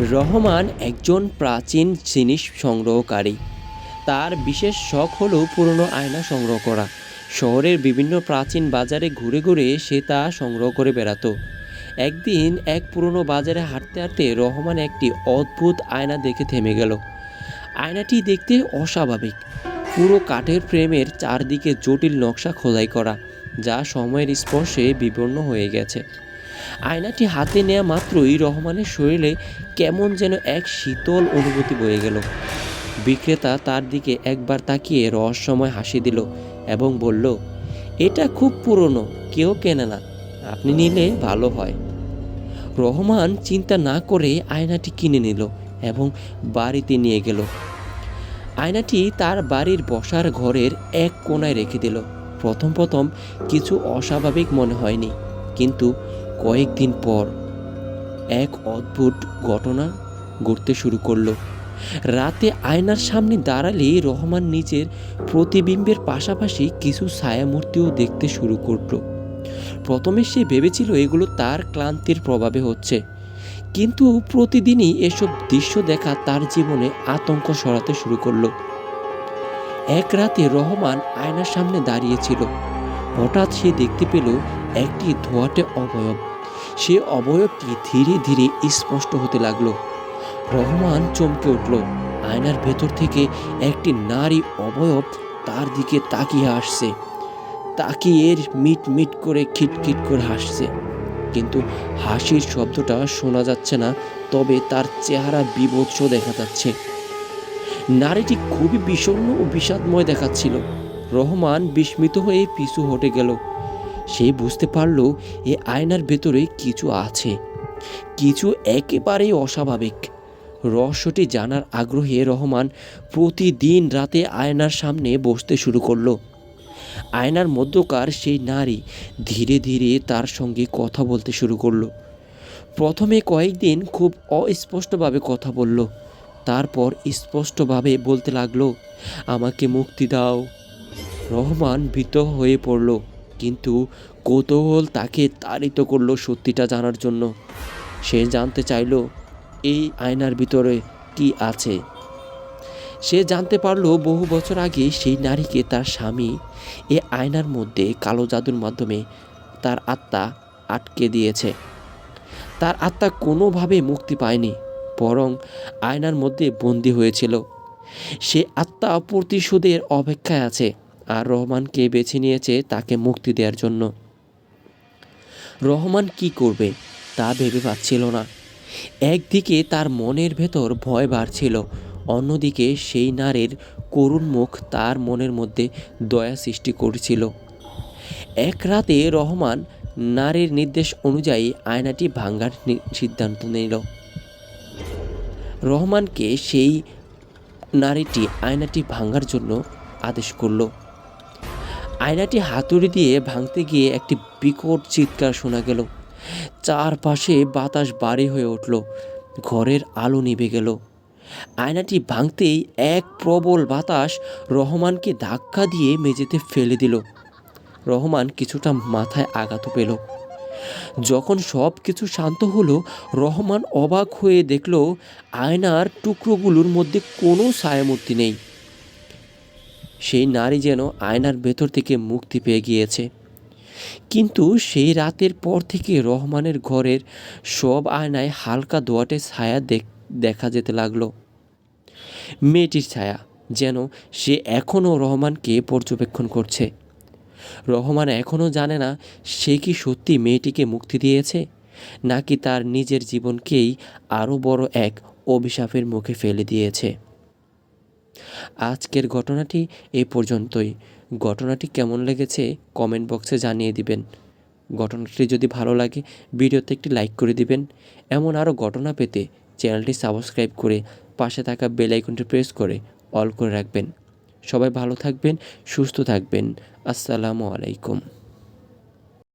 রহমান একজন প্রাচীন জিনিস সংগ্রহকারী। তার বিশেষ শখ হলো পুরনো আয়না সংগ্রহ করা। শহরের বিভিন্ন প্রাচীন বাজারে ঘুরে ঘুরে সে তা সংগ্রহ করে বেড়াতো। একদিন এক পুরনো বাজারে হাঁটতে হাঁটতে রহমান একটি অদ্ভুত আয়না দেখে থেমে গেল। আয়নাটি দেখতে অস্বাভাবিক। পুরো কাঠের ফ্রেমের চারদিকে জটিল নকশা খোদাই করা, যা সময়ের স্পর্শে বিবর্ণ হয়ে গেছে। আয়নাটি হাতে নেওয়া মাত্রই রহমানের শরীরে কেমন যেন এক শীতল অনুভূতি বয়ে গেল। বিক্রেতা তার দিকে একবার তাকিয়ে রহস্যময় হাসি দিল এবং বলল, এটা খুব পুরনো, কেউ কেনে না, আপনি নিলে ভালো হয়। রহমান চিন্তা না করে আয়নাটি কিনে নিল এবং বাড়িতে নিয়ে গেল। আয়নাটি তার বাড়ির বসার ঘরের এক কোণায় রেখে দিল। প্রথম প্রথম কিছু অস্বাভাবিক মনে হয়নি, কিন্তু কয়েকদিন পর এক অদ্ভুত ঘটনা ঘটতে শুরু করলো। রাতে আয়নার সামনে দাঁড়ালে রহমান নিজের প্রতিবিম্বের পাশাপাশি কিছু ছায়ামূর্তিও দেখতে শুরু করলো। প্রথমে সে ভেবেছিল এগুলো তার ক্লান্তির প্রভাবে হচ্ছে, কিন্তু প্রতিদিনই এসব দৃশ্য দেখা তার জীবনে আতঙ্ক ছড়াতে শুরু করলো। এক রাতে রহমান আয়নার সামনে দাঁড়িয়েছিল। হঠাৎ সে দেখতে পেল একটি ধোঁয়াটে অবয়ব। সে অবয়বটি ধীরে ধীরে স্পষ্ট হতে লাগলো। রহমান চমকে উঠল। আয়নার ভেতর থেকে একটি নারী অবয়ব তার দিকে তাকিয়ে আসছে। তাকিয়ে মিট মিট করে খিটখিট করে হাসছে, কিন্তু হাসির শব্দটা শোনা যাচ্ছে না, তবে তার চেহারা বীভৎস দেখা যাচ্ছে। নারীটি খুবই বিষণ্ণ ও বিষাদময় দেখাচ্ছিল। রহমান বিস্মিত হয়ে পিছু হটে গেল। সে বুঝতে পারল এ আয়নার ভেতরে কিছু আছে, কিছু একেবারেই অস্বাভাবিক। রহস্যটি জানার আগ্রহে রহমান প্রতিদিন রাতে আয়নার সামনে বসতে শুরু করলো। আয়নার মধ্যকার সেই নারী ধীরে ধীরে তার সঙ্গে কথা বলতে শুরু করলো। প্রথমে কয়েকদিন খুব অস্পষ্টভাবে কথা বলল, তারপর স্পষ্টভাবে বলতে লাগলো, আমাকে মুক্তি দাও। রহমান ভীত হয়ে পড়ল, কিন্তু কৌতূহল তাকে তাড়িত করলো সত্যিটা জানার জন্য। সে জানতে চাইল এই আয়নার ভিতরে কি আছে। সে জানতে পারল বহু বছর আগে সেই নারীকে তার স্বামী এ আয়নার মধ্যে কালো জাদুর মাধ্যমে তার আত্মা আটকে দিয়েছে। তার আত্মা কোনোভাবে মুক্তি পায়নি, বরং আয়নার মধ্যে বন্দী হয়েছিল। সে আত্মা প্রতিশোধের অপেক্ষায় আছে, আর রহমানকে বেছে নিয়েছে তাকে মুক্তি দেওয়ার জন্য। রহমান কি করবে তা ভেবে পাচ্ছিল না। একদিকে তার মনের ভেতর ভয় বাড়ছিল, অন্যদিকে সেই নারীর করুণ মুখ তার মনের মধ্যে দয়া সৃষ্টি করছিল। এক রাতে রহমান নারীর নির্দেশ অনুযায়ী আয়নাটি ভাঙার সিদ্ধান্ত নিল। রহমানকে সেই নারীটি আয়নাটি ভাঙার জন্য আদেশ করল। আয়নাটি হাতুড়ি দিয়ে ভাঙতে গিয়ে একটি বিকট চিৎকার শোনা গেল। চারপাশে বাতাস ভারী হয়ে উঠল, ঘরের আলো নিভে গেল। আয়নাটি ভাঙতেই এক প্রবল বাতাস রহমানকে ধাক্কা দিয়ে মেঝেতে ফেলে দিল। রহমান কিছুটা মাথায় আঘাত পেল। যখন সব কিছু শান্ত হলো, রহমান অবাক হয়ে দেখল আয়নার টুকরোগুলোর মধ্যে কোনো ছায়ামূর্তি নেই। সেই নারী যেন আয়নার ভেতর থেকে মুক্তি পেয়ে গিয়েছে। কিন্তু সেই রাতের পর থেকে রহমানের ঘরের সব আয়নায় হালকা ধোঁয়াটে ছায়া দেখা যেতে লাগলো। মেয়েটির ছায়া, যেন সে এখনও রহমানকে পর্যবেক্ষণ করছে। রহমান এখনও জানে না সে কি সত্যি মেয়েটিকে মুক্তি দিয়েছে, নাকি তার নিজের জীবনকেই আরও বড় এক অভিশাপের মুখে ফেলে দিয়েছে। আজকের ঘটনাটি এই পর্যন্তই। ঘটনাটি কেমন লেগেছে কমেন্ট বক্সে জানিয়ে দিবেন। ঘটনাটি যদি ভালো লাগে ভিডিওতে একটি লাইক করে দিবেন। এমন আরও ঘটনা পেতে চ্যানেলটি সাবস্ক্রাইব করে পাশে থাকা বেল আইকনটি প্রেস করে অল করে রাখবেন। সবাই ভালো থাকবেন, সুস্থ থাকবেন। আসসালামু আলাইকুম।